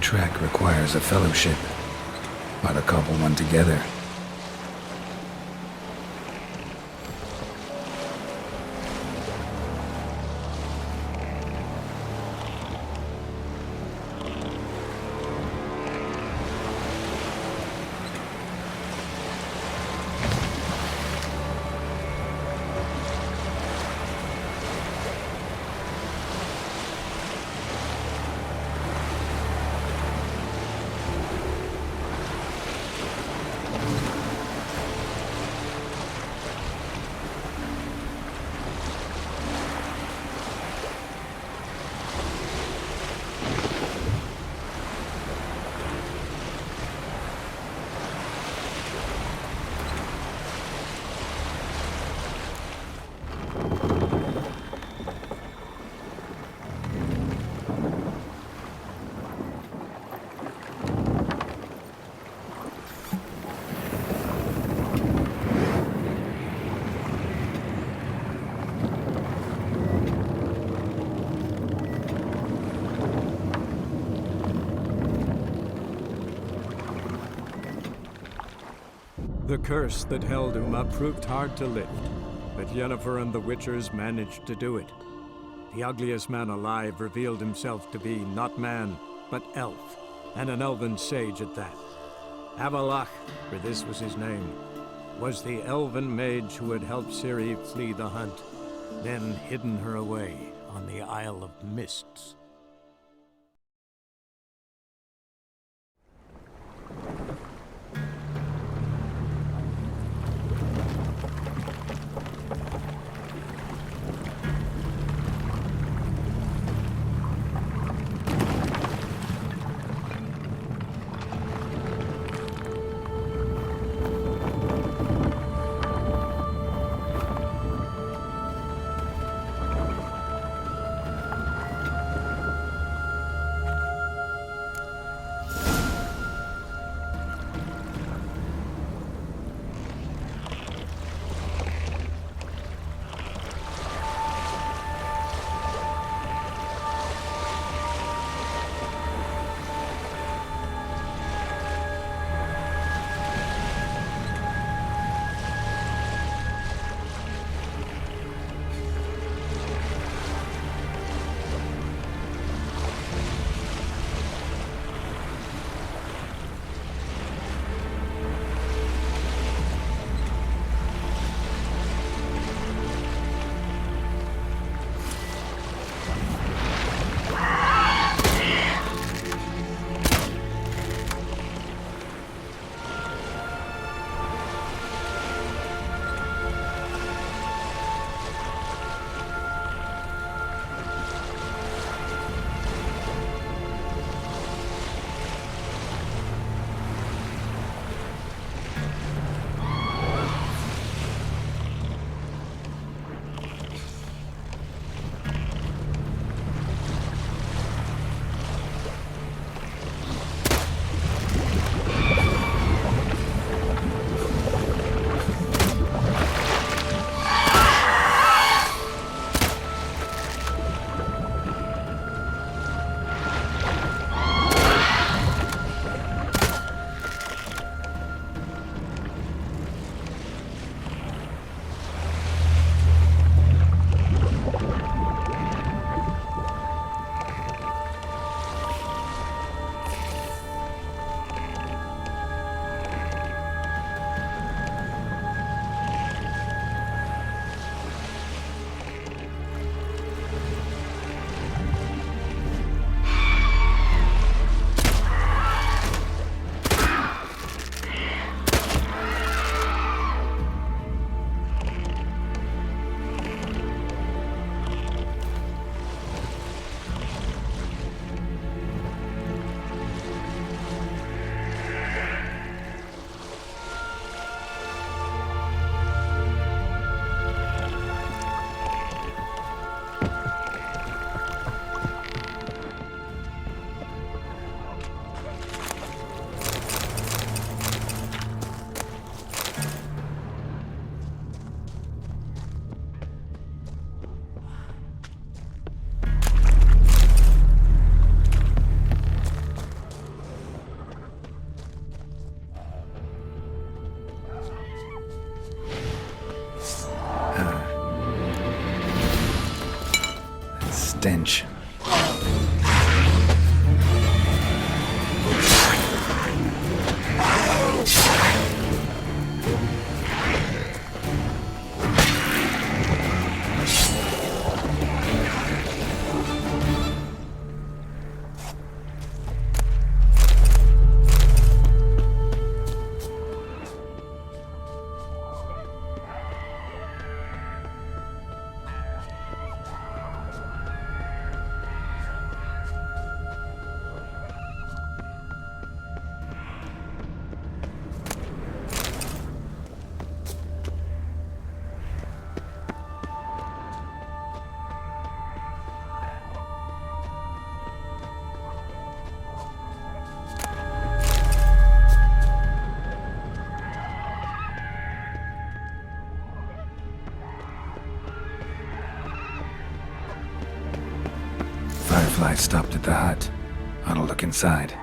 trek requires a fellowship, not a couple one together. The curse that held Uma proved hard to lift, but Yennefer and the Witchers managed to do it. The ugliest man alive revealed himself to be not man, but elf, and an elven sage at that. Avalach, for this was his name, was the elven mage who had helped Ciri flee the hunt, then hidden her away on the Isle of Mists. stopped at the hut. Ought to look inside.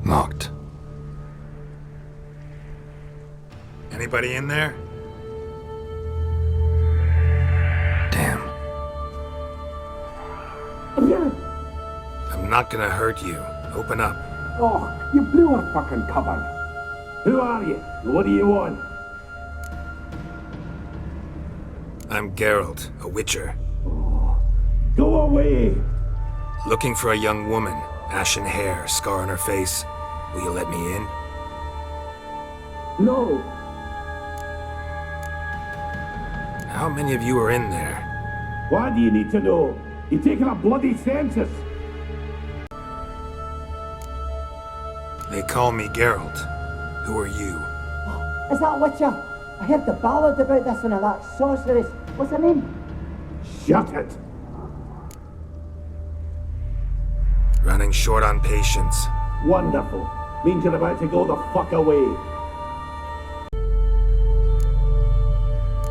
Locked. Anybody in there? Damn. I'm not gonna hurt you. Open up. Oh, you blew our fucking cover. Who are you? What do you want? I'm Geralt, a witcher. Go away! Looking for a young woman. Ashen hair, scar on her face. Will you let me in? No. How many of you are in there? Why do you need to know? You're taking a bloody census. They call me Geralt. Who are you? Is that Witcher? I heard the ballad about this one of that sorceress. What's her name? Shut it! Running short on patience. Wonderful. Means you're about to go the fuck away.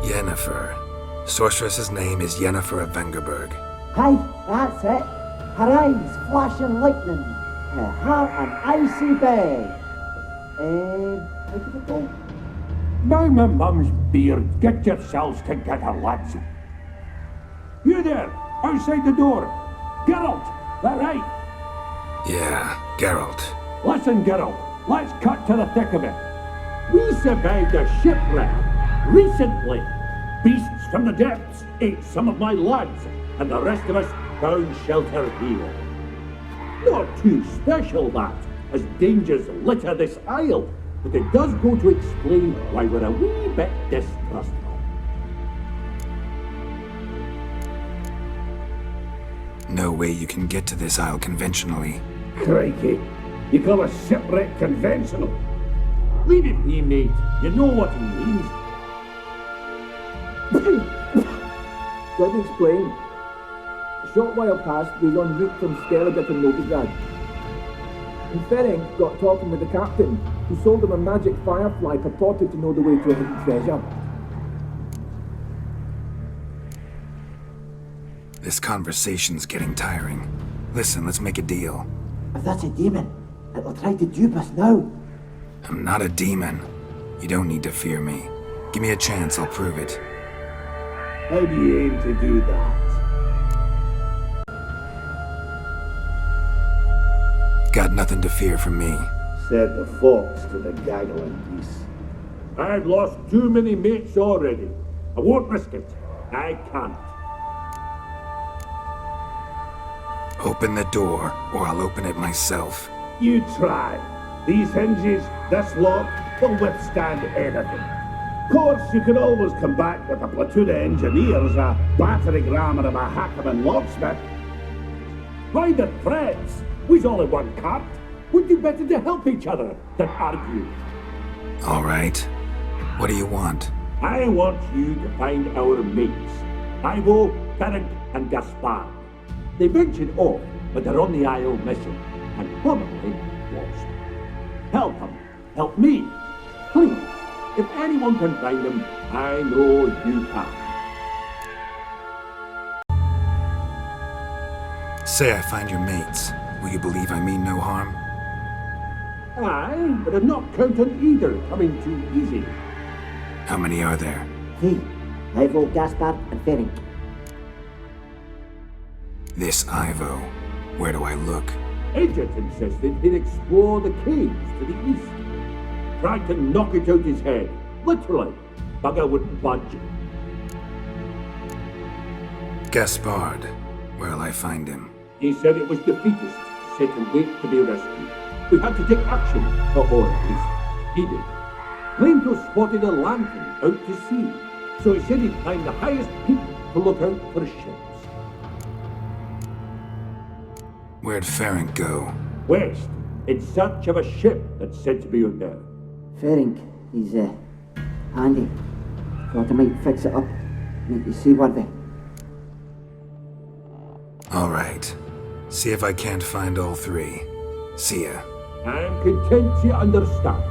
Yennefer. Sorceress's name is Yennefer of Vengerberg. Aye, that's it. Her eyes flashing lightning. Her heart an icy bag. How did it go? Now my mum's beard, get yourselves together, lads. You there, outside the door. Geralt, that right? Yeah, Geralt. Listen, Geralt, let's cut to the thick of it. We survived a shipwreck recently. Beasts from the depths ate some of my lads, and the rest of us found shelter here. Not too special, that, as dangers litter this isle, but it does go to explain why we're a wee bit distrustful. No way you can get to this isle conventionally. Crikey, you call a shipwreck conventional? Leave it be, mate. You know what he means. Let me explain. A short while past, we were en route from Skellige to Novigrad. And Ferenc got talking with the captain, who sold him a magic firefly purported to know the way to a hidden treasure. This conversation's getting tiring. Listen, let's make a deal. If that's a demon, it'll try to dupe us now. I'm not a demon. You don't need to fear me. Give me a chance, I'll prove it. How do you aim to do that? Got nothing to fear from me. Said the fox to the gaggling geese. I've lost too many mates already. I won't risk it. I can't. Open the door, or I'll open it myself. You try. These hinges, this lock, will withstand anything. Of course, you can always come back with a platoon of engineers, a battering ram and a hackman locksmith. Why the threats? We's all in one cart. Would do better to help each other than argue. All right. What do you want? I want you to find our mates. Ivo, Ferenc, and Gaspard. They ventured off, but they're on the Isle mission, and probably lost. Help them. Help me. Please. If anyone can find them, I know you can. Say I find your mates. Will you believe I mean no harm? Aye, but I'm not counting either coming too easy. How many are there? 3. Ivo, Gaspard, and Ferenc. This Ivo. Where do I look? Agent insisted he'd explore the caves to the east. tried to knock it out his head. Literally. Bugger wouldn't budge. Gaspard. Where'll I find him? He said it was defeatist, set and wait to be rescued. We had to take action, or at least he did. Claimed to have spotted a lantern out to sea, so he said he'd climb the highest peak to look out for ships. Where'd Ferenc go? West, in search of a ship that's said to be out there. Ferenc, he's handy. Thought I might fix it up, make you seaworthy. All right. See if I can't find all three. See ya. I'm content you understand.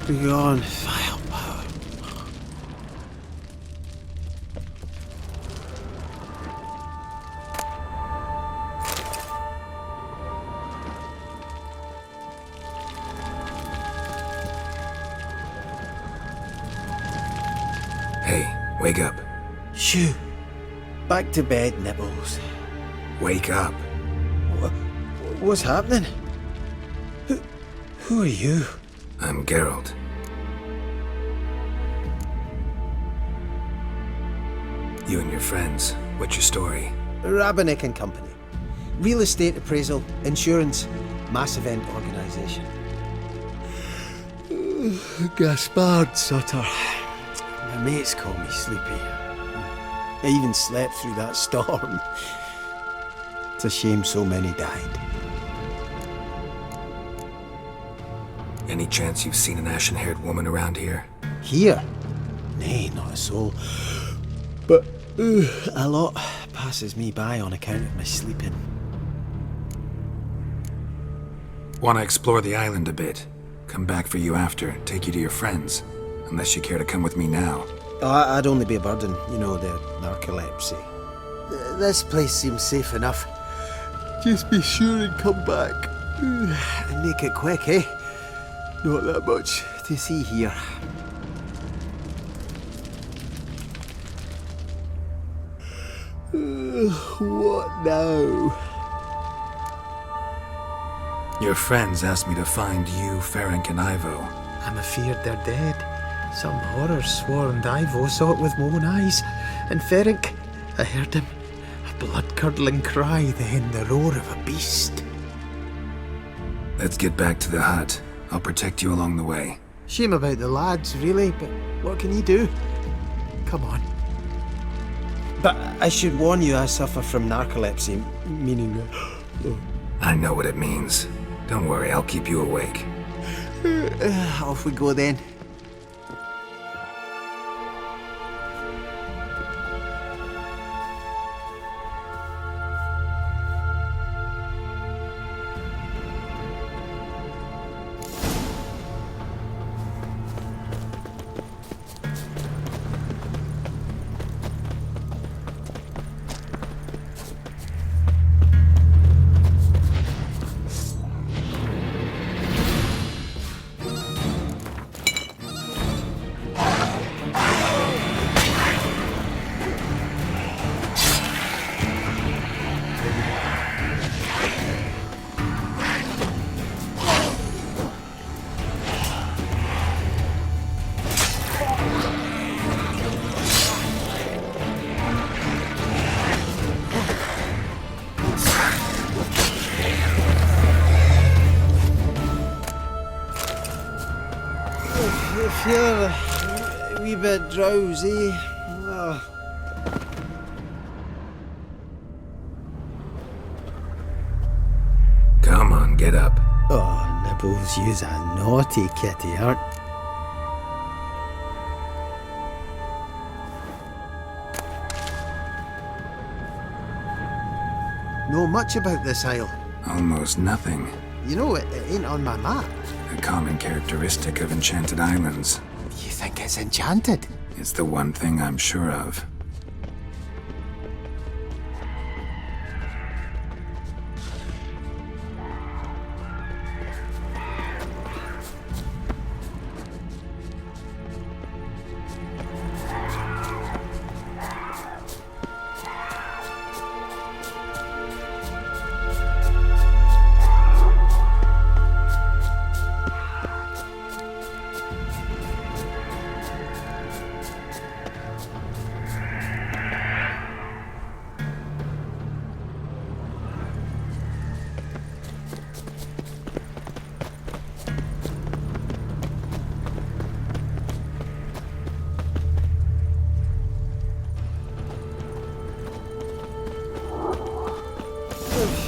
Be gone, vile power. Hey, wake up. Shoo! Back to bed, Nibbles. Wake up. What's happening? Who are you? I'm Geralt. You and your friends, what's your story? Rabbinick and Company. Real estate appraisal, insurance, mass event organisation. Gaspard Sutter. My mates call me Sleepy. I even slept through that storm. It's a shame so many died. Any chance you've seen an ashen-haired woman around here? Here? Nay, not a soul. But a lot passes me by on account of my sleeping. Want to explore the island a bit? Come back for you after, take you to your friends. Unless you care to come with me now. Oh, I'd only be a burden, you know, the narcolepsy. This place seems safe enough. Just be sure and come back. And make it quick, eh? Not that much to see here. What now? Your friends asked me to find you, Ferenc, and Ivo. I'm afeard they're dead. Some horror swarmed Ivo, saw it with my own eyes. And Ferenc, I heard him. A blood-curdling cry, then the roar of a beast. Let's get back to the hut. I'll protect you along the way. Shame about the lads, really, but what can you do? Come on. But I should warn you, I suffer from narcolepsy, meaning... I know what it means. Don't worry, I'll keep you awake. Off we go then. Feel a wee bit drowsy. Oh. Come on, get up. Oh, Nibbles, you's a naughty kitty, aren't you? Know much about this isle? Almost nothing. You know, it ain't on my map. A common characteristic of enchanted islands. You think it's enchanted? It's the one thing I'm sure of.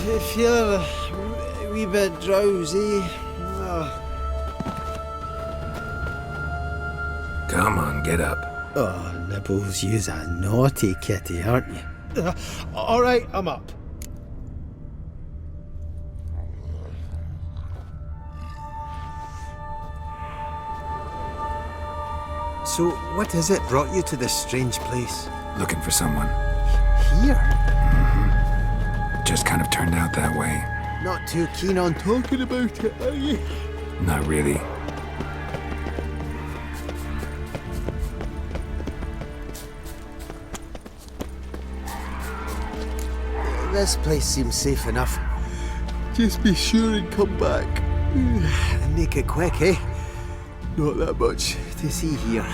I feel a wee bit drowsy. Oh. Come on, get up. Oh, Nibbles, you's a naughty kitty, aren't you? Alright, I'm up. So, what is it brought you to this strange place? Looking for someone. Here? Just kind of turned out that way. Not too keen on talking about it, are you? Not really. This place seems safe enough. Just be sure and come back. And make it quick, eh? Not that much to see here.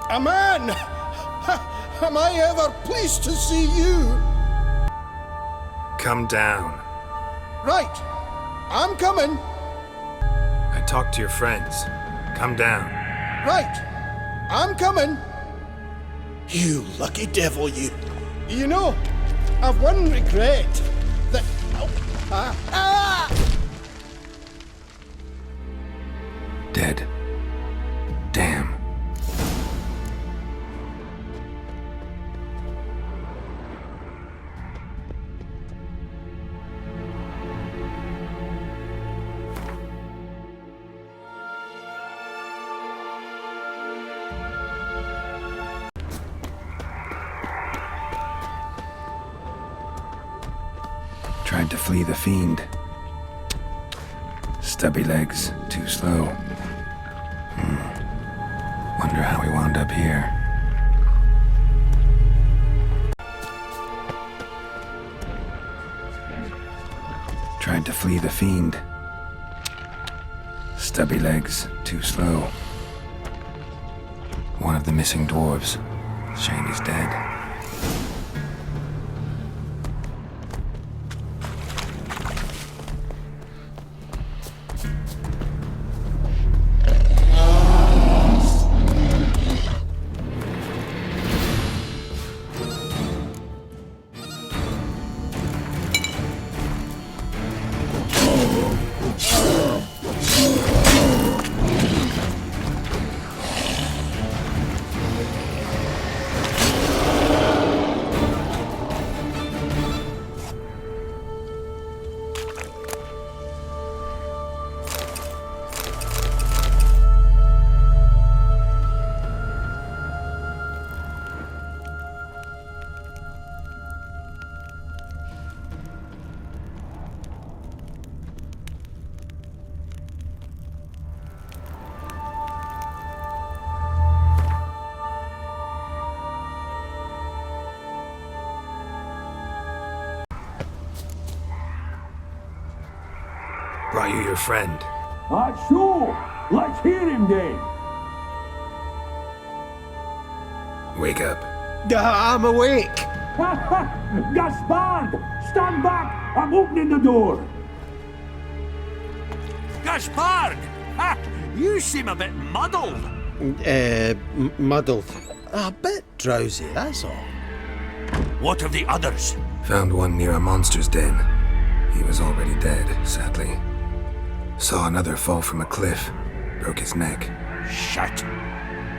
A man! Am I ever pleased to see you? Come down. Right. I'm coming. I talked to your friends. Come down. Right. I'm coming. You lucky devil, you. You know, I've one regret. That... Dead. Damn. Tried to flee the fiend. Stubby legs, too slow. Wonder how he wound up here. Tried to flee the fiend. Stubby legs, too slow. One of the missing dwarves. Shame he's dead. Brought you your friend. Sure. Let's hear him then. Wake up. I'm awake. Gaspard! Stand back! I'm opening the door. Gaspard! Ha! You seem a bit muddled. Muddled. A bit drowsy, that's all. What of the others? Found one near a monster's den. He was already dead, sadly. Saw another fall from a cliff. Broke his neck. Shit.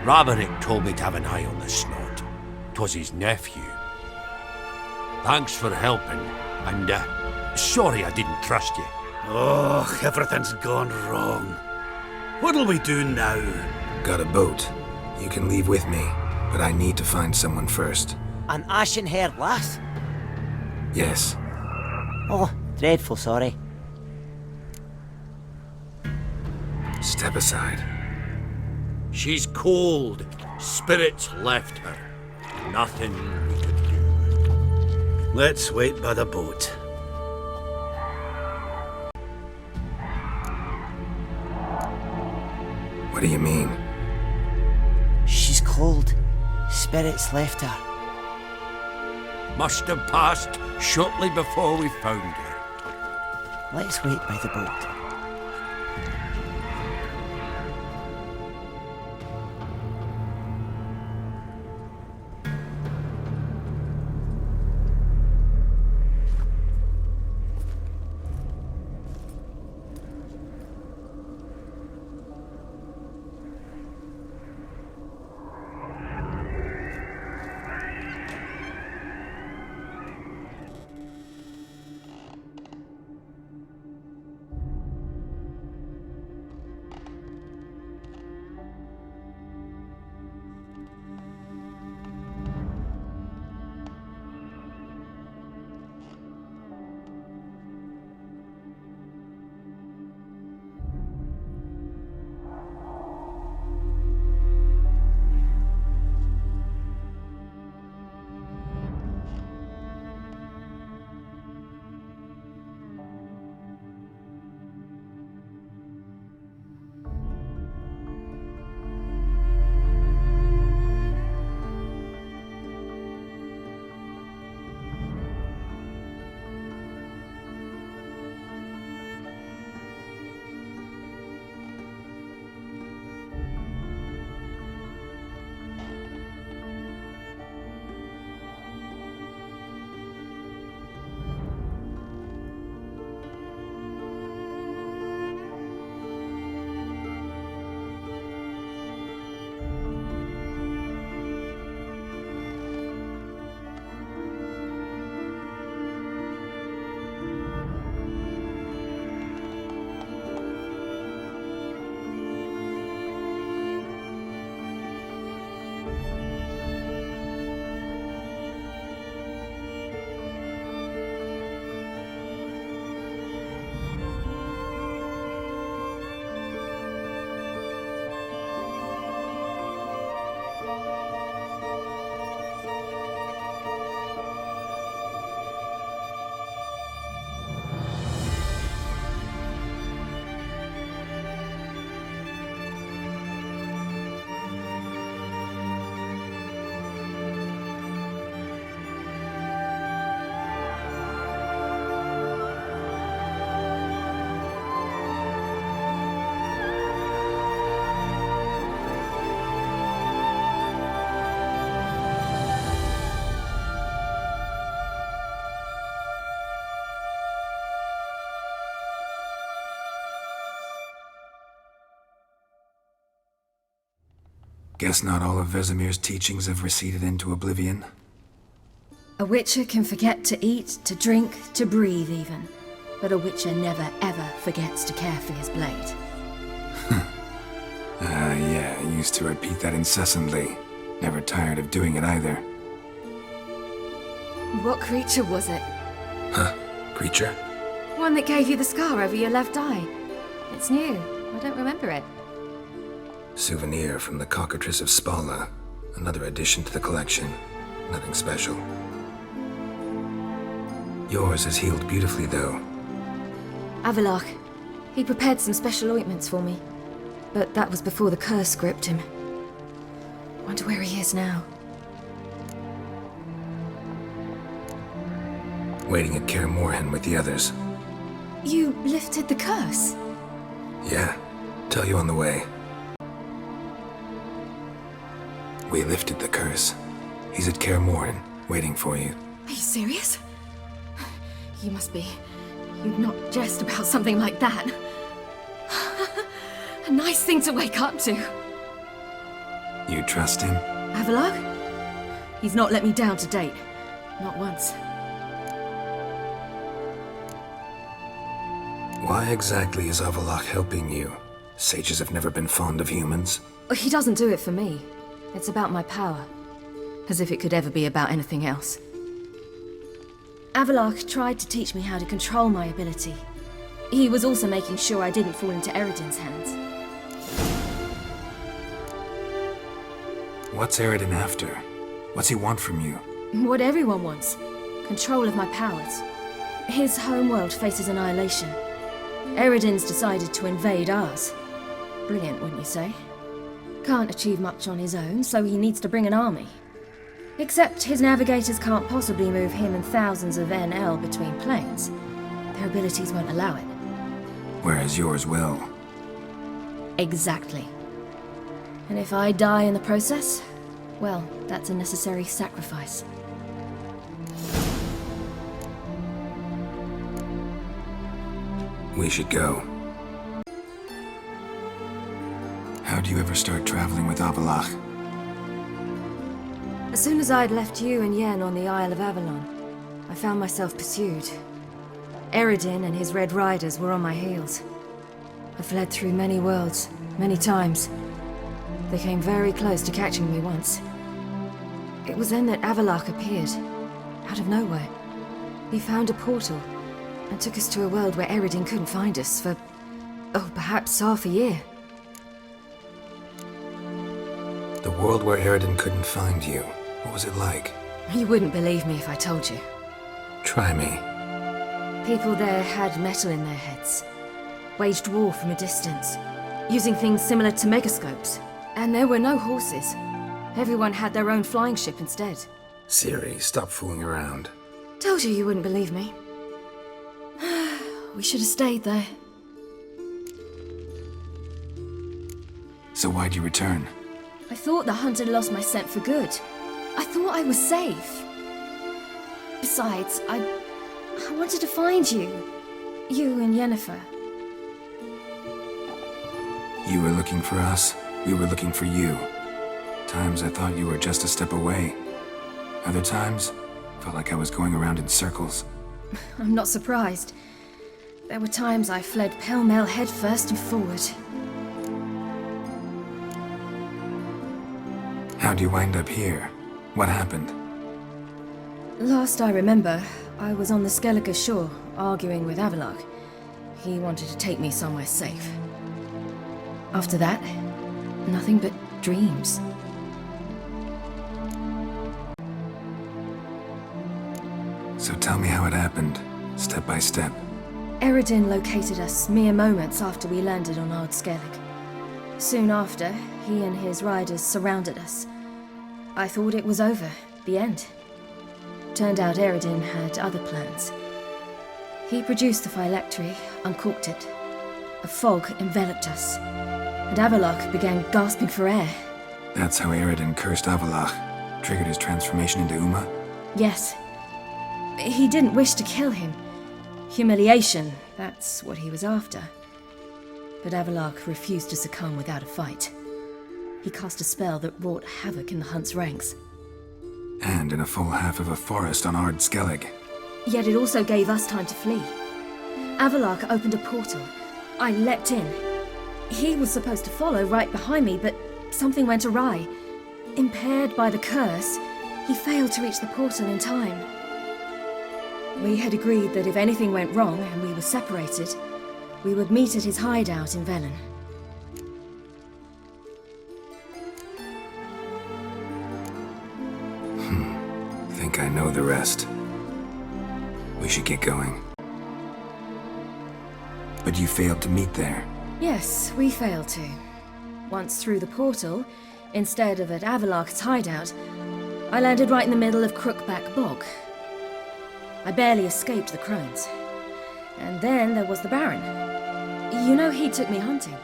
Roderick told me to have an eye on the snot. 'Twas his nephew. Thanks for helping, and sorry I didn't trust you. Oh, everything's gone wrong. What'll we do now? Got a boat. You can leave with me, but I need to find someone first. An ashen-haired lass? Yes. Oh, dreadful sorry. Step aside. She's cold. Spirits left her. Nothing we could do. Let's wait by the boat. What do you mean? She's cold. Spirits left her. Must have passed shortly before we found her. Let's wait by the boat. Guess not all of Vesemir's teachings have receded into oblivion. A witcher can forget to eat, to drink, to breathe even. But a witcher never ever forgets to care for his blade. Yeah, I used to repeat that incessantly. Never tired of doing it either. What creature was it? Huh? Creature? One that gave you the scar over your left eye. It's new. I don't remember it. Souvenir from the cockatrice of Spala. Another addition to the collection. Nothing special. Yours is healed beautifully, though. Avalok. He prepared some special ointments for me. But that was before the curse gripped him. Wonder where he is now. Waiting at Kaer Morhen with the others. You lifted the curse? Yeah. Tell you on the way. We lifted the curse. He's at Kaer Morhen, waiting for you. Are you serious? You must be. You'd not jest about something like that. A nice thing to wake up to. You trust him? Avalok? He's not let me down to date. Not once. Why exactly is Avalok helping you? Sages have never been fond of humans. He doesn't do it for me. It's about my power. As if it could ever be about anything else. Avalok tried to teach me how to control my ability. He was also making sure I didn't fall into Eredin's hands. What's Eredin after? What's he want from you? What everyone wants. Control of my powers. His homeworld faces annihilation. Eredin's decided to invade ours. Brilliant, wouldn't you say? Can't achieve much on his own, so he needs to bring an army. Except his navigators can't possibly move him and thousands of NL between planes. Their abilities won't allow it. Whereas yours will. Exactly. And if I die in the process, well, that's a necessary sacrifice. We should go. How'd you ever start traveling with Avalok? As soon as I'd left you and Yen on the Isle of Avalon, I found myself pursued. Eredin and his Red Riders were on my heels. I fled through many worlds, many times. They came very close to catching me once. It was then that Avalok appeared, out of nowhere. He found a portal, and took us to a world where Eredin couldn't find us for, perhaps half a year. The world where Eredin couldn't find you. What was it like? You wouldn't believe me if I told you. Try me. People there had metal in their heads. Waged war from a distance, using things similar to megascopes. And there were no horses. Everyone had their own flying ship instead. Ciri, stop fooling around. Told you wouldn't believe me. We should have stayed there. So why'd you return? I thought the hunt had lost my scent for good. I thought I was safe. Besides, I wanted to find you. You and Yennefer. You were looking for us. We were looking for you. Times I thought you were just a step away. Other times, felt like I was going around in circles. I'm not surprised. There were times I fled pell-mell headfirst and forward. How'd you wind up here? What happened? Last I remember, I was on the Skellige shore, arguing with Avalok. He wanted to take me somewhere safe. After that, nothing but dreams. So tell me how it happened, step by step. Eredin located us mere moments after we landed on Ard Skellige. Soon after, he and his riders surrounded us. I thought it was over, the end. Turned out Eredin had other plans. He produced the phylactery, uncorked it. A fog enveloped us, and Avalok began gasping for air. That's how Eredin cursed Avalok, triggered his transformation into Uma? Yes. He didn't wish to kill him. Humiliation, that's what he was after. But Avalok refused to succumb without a fight. he cast a spell that wrought havoc in the hunt's ranks. And in a full half of a forest on Ard Skellig. Yet it also gave us time to flee. Avalark opened a portal. I leapt in. He was supposed to follow right behind me, but something went awry. Impaired by the curse, he failed to reach the portal in time. We had agreed that if anything went wrong and we were separated, we would meet at his hideout in Velen. Think I know the rest. We should get going. But you failed to meet there. Yes, we failed to. Once through the portal, instead of at Avalark's hideout, I landed right in the middle of Crookback Bog. I barely escaped the crones. And then there was the Baron. You know, he took me hunting.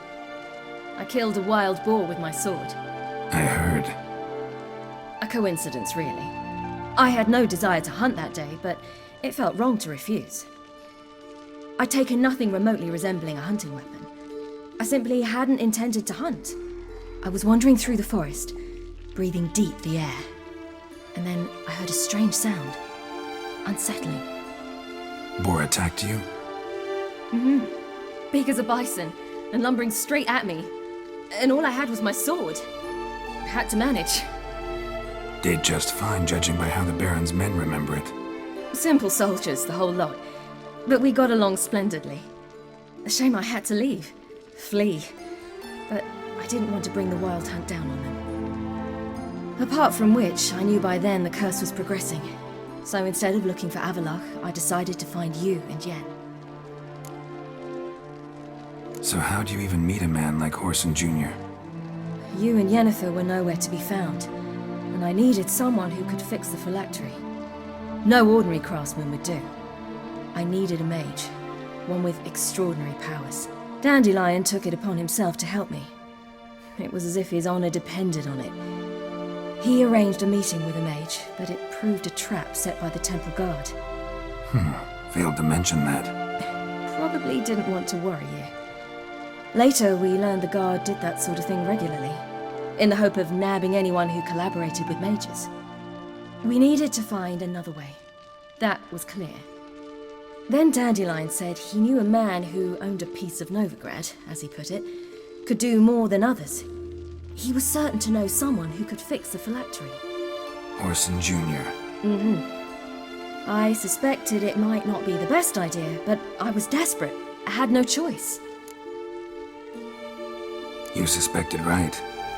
I killed a wild boar with my sword. I heard. A coincidence, really. I had no desire to hunt that day, but it felt wrong to refuse. I'd taken nothing remotely resembling a hunting weapon. I simply hadn't intended to hunt. I was wandering through the forest, breathing deep the air. And then I heard a strange sound. Unsettling. Boar attacked you? Mm-hmm. Big as a bison, and lumbering straight at me. And all I had was my sword. I had to manage. Did just fine, judging by how the Baron's men remember it. Simple soldiers, the whole lot. But we got along splendidly. A shame I had to leave. Flee. But I didn't want to bring the wild hunt down on them. Apart from which, I knew by then the curse was progressing. So instead of looking for Avalark, I decided to find you and Yen. So how'd you even meet a man like Whoreson Jr.? You and Yennefer were nowhere to be found, and I needed someone who could fix the phylactery. No ordinary craftsman would do. I needed a mage, one with extraordinary powers. Dandelion took it upon himself to help me. It was as if his honor depended on it. He arranged a meeting with a mage, but it proved a trap set by the temple guard. Failed to mention that. Probably didn't want to worry you. Later, we learned the guard did that sort of thing regularly, in the hope of nabbing anyone who collaborated with mages. We needed to find another way. That was clear. Then Dandelion said he knew a man who owned a piece of Novigrad, as he put it, could do more than others. He was certain to know someone who could fix the phylactery. Whoreson Jr. Mm-hmm. I suspected it might not be the best idea, but I was desperate. I had no choice. You suspected right.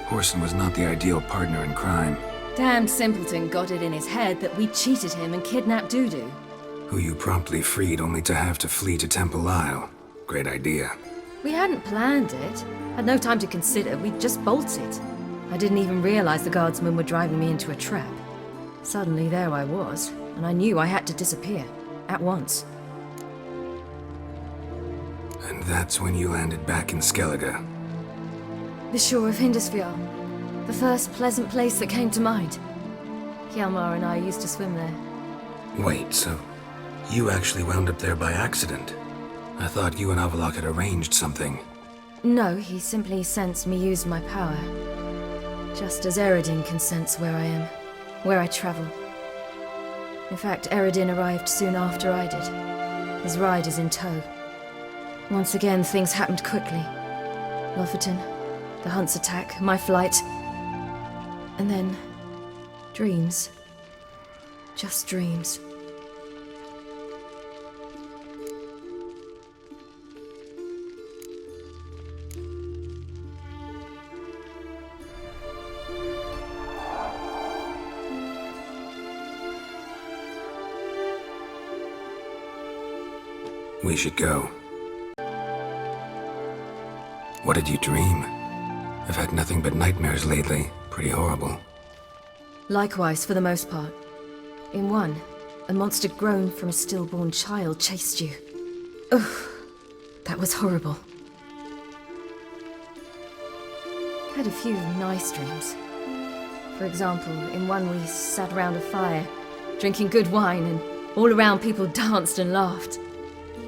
Whoreson was not the ideal partner in crime. Damned simpleton got it in his head that we cheated him and kidnapped Dudu. Who you promptly freed only to have to flee to Temple Isle. Great idea. We hadn't planned it. Had no time to consider. We just bolted. I didn't even realize the guardsmen were driving me into a trap. Suddenly there I was, and I knew I had to disappear. At once. And that's when you landed back in Skellige. The shore of Hindisfjord. The first pleasant place that came to mind. Hjalmar and I used to swim there. Wait, so you actually wound up there by accident? I thought you and Avalark had arranged something. No, he simply sensed me use my power. Just as Eredin can sense where I am, where I travel. In fact, Eredin arrived soon after I did, his riders in tow. Once again, things happened quickly. Lofoten, the hunt's attack, my flight. And then, dreams. Just dreams. We should go. What did you dream? I've had nothing but nightmares lately. Pretty horrible. Likewise, for the most part. In one, a monster grown from a stillborn child chased you. Ugh, that was horrible. Had a few nice dreams. For example, in one we sat around a fire, drinking good wine, and all around people danced and laughed.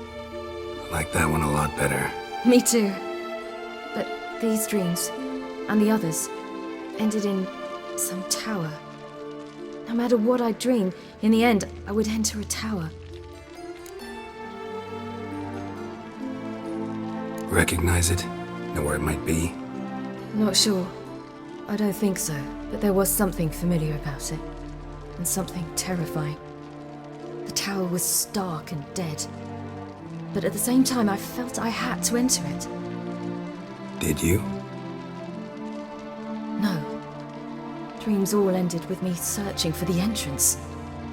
I like that one a lot better. Me too. But these dreams, and the others, ended in some tower. No matter what I dream, in the end, I would enter a tower. Recognize it? Know where it might be? Not sure. I don't think so, but there was something familiar about it. And something terrifying. The tower was stark and dead. But at the same time, I felt I had to enter it. Did you? No. Dreams all ended with me searching for the entrance.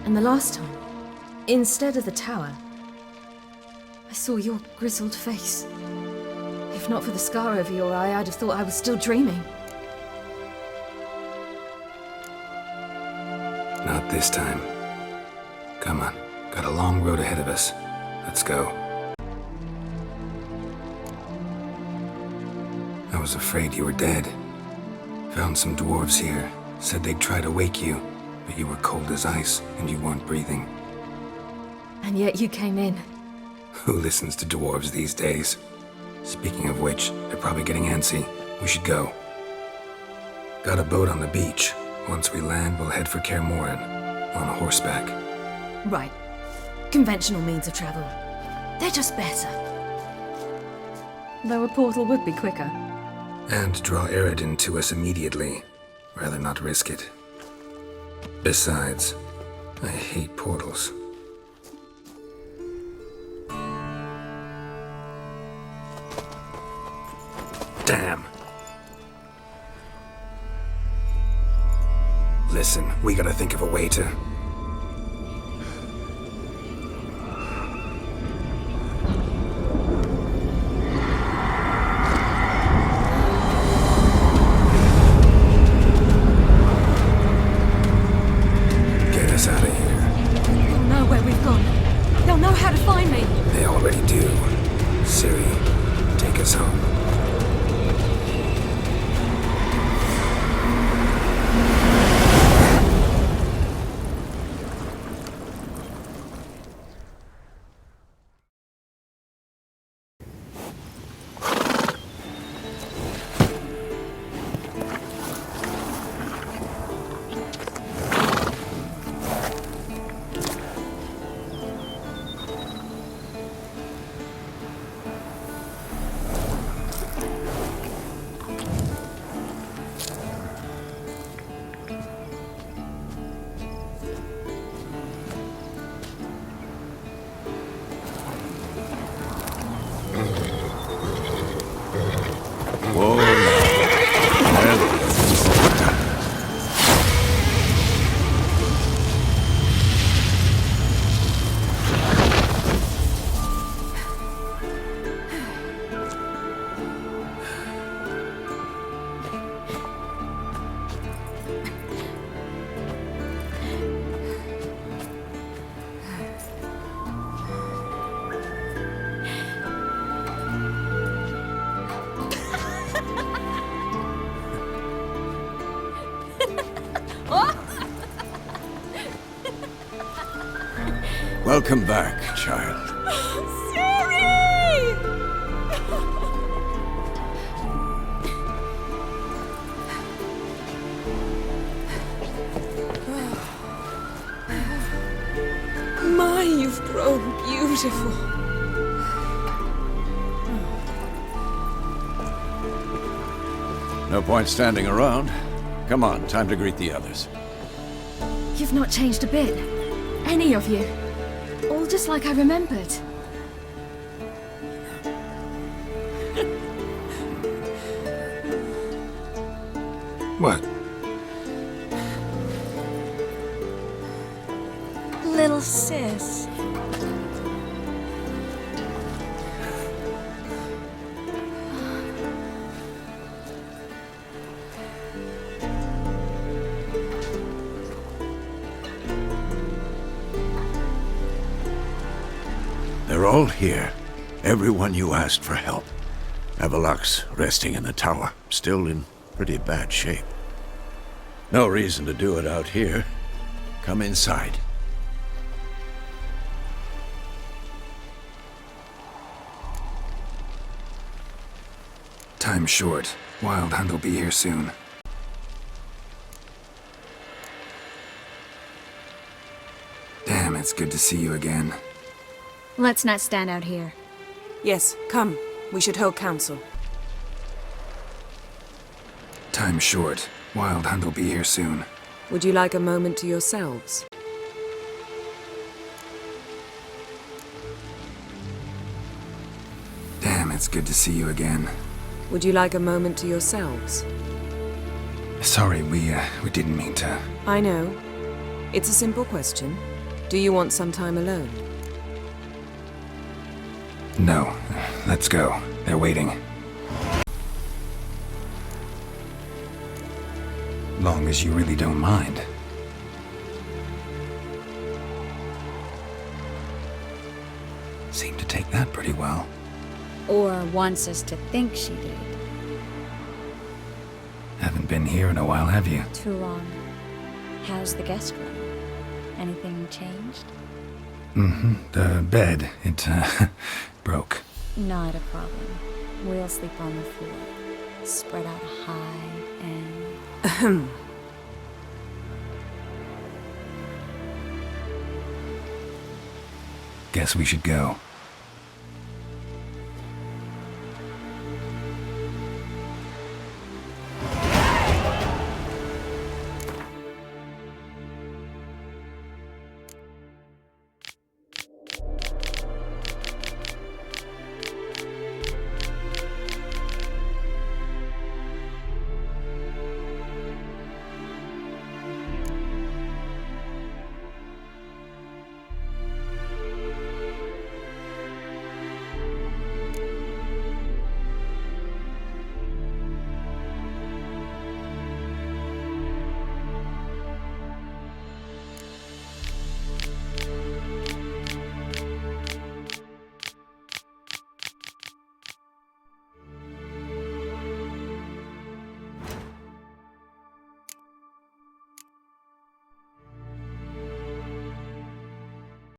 And the last time, instead of the tower, I saw your grizzled face. If not for the scar over your eye, I'd have thought I was still dreaming. Not this time. Come on, got a long road ahead of us. Let's go. I was afraid you were dead. Found some dwarves here. Said they'd try to wake you, but you were cold as ice and you weren't breathing. And yet you came in. Who listens to dwarves these days? Speaking of which, they're probably getting antsy. We should go. Got a boat on the beach. Once we land, we'll head for Kaer Morhen, on horseback. Right. Conventional means of travel. They're just better. Though a portal would be quicker. And draw Eredin to us immediately. Rather not risk it. Besides, I hate portals. Damn. Listen, we gotta think of a way to... Get us out of here. They'll know where we've gone. They'll know how to find me. They already do. Ciri, take us home. Whoa, now. Welcome back, child. Ciri! My, you've grown beautiful. No point standing around. Come on, time to greet the others. You've not changed a bit. Any of you. All just like I remembered. What? Little sis. They're all here. Everyone you asked for help. Avalok's resting in the tower, still in pretty bad shape. No reason to do it out here. Come inside. Time's short. Wild Hunt will be here soon. it's good to see you again. Let's not stand out here. Yes, come. We should hold council. Time's short. Wild Hunt will be here soon. Would you like a moment to yourselves? Damn, it's good to see you again. Would you like a moment to yourselves? Sorry, we didn't mean to. I know. It's a simple question. Do you want some time alone? No. Let's go. They're waiting. Long as you really don't mind. Seemed to take that pretty well. Or wants us to think she did. Haven't been here in a while, have you? Too long. How's the guest room? Anything changed? Mm-hmm. The bed, it, broke. Not a problem. We'll sleep on the floor. Spread out high and... Ahem. Guess we should go.